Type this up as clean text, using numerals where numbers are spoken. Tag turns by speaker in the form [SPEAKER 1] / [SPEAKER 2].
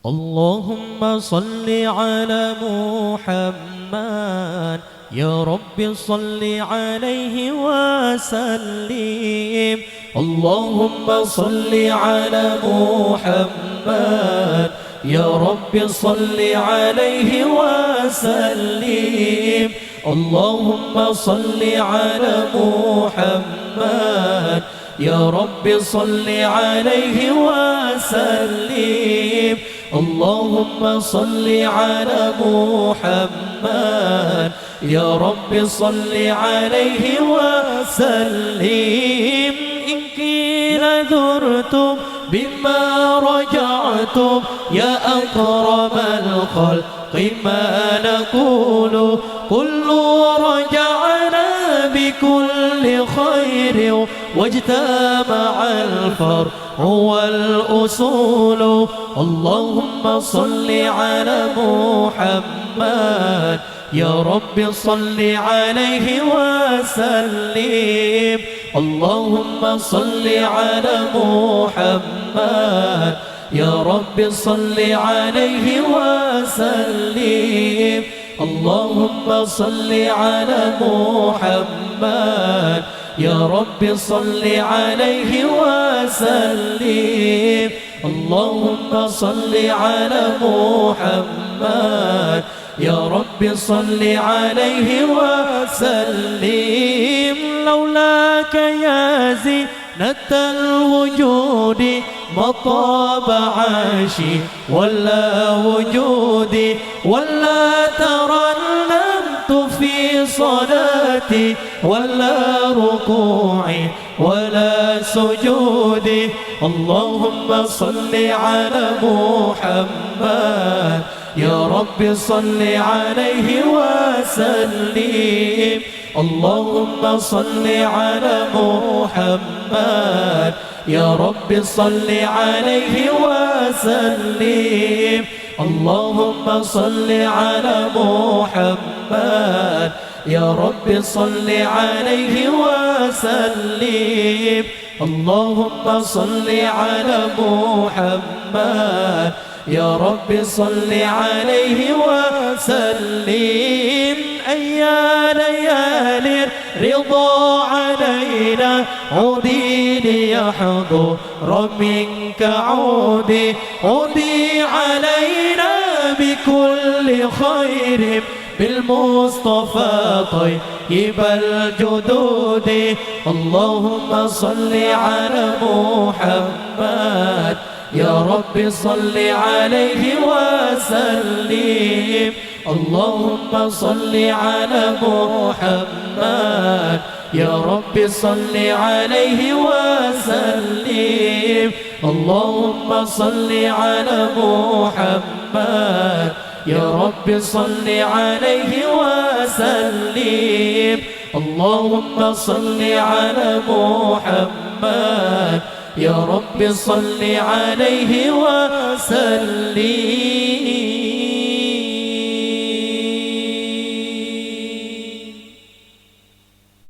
[SPEAKER 1] اللهم صل على محمد يا رب صل عليه وسلم. اللهم صل على محمد يا رب صل عليه وسلم. اللهم صل على محمد يا رب صل عليه وسلم. اللهم صل على محمد يا رب صل عليه وسلم. إن قيل ذرتم بما رجعتم يا أكرم الخلق ما نقول كل رجعنا بكل خير واجتمع الفرع والأصول. اللهم صل على محمد يا رب صل عليه وسلم. اللهم صل على محمد يا رب صل عليه وسلم. اللهم صل على محمد يا رب صل عليه وسلم. اللهم صل على محمد يا رب صل عليه وسلم. لولاك يا زينة الوجود ما طاب عاشي ولا وجودي ولا ترنمت في صلاتي ولا ركوعي ولا سجودي. اللهم صل على محمد يا رب صل عليه وسلم. اللهم صل على محمد يا رب صل عليه وسلم. اللهم صل على محمد يا رب صل عليه وسلم. اللهم صل على محمد يا رب صل عليه وسلم. أيا ليالي الرضا علينا عودي ليحضر منك عودي عودي علينا بكل خير بالمصطفى طيب الجدود. اللهم صل على محمد يا رب صل عليه وسلم. اللهم صل على محمد يا رب صل عليه وسلم. اللهم صل على محمد يا رب صل عليه وسلم. اللهم صل على محمد يا رب صل عليه وسلم.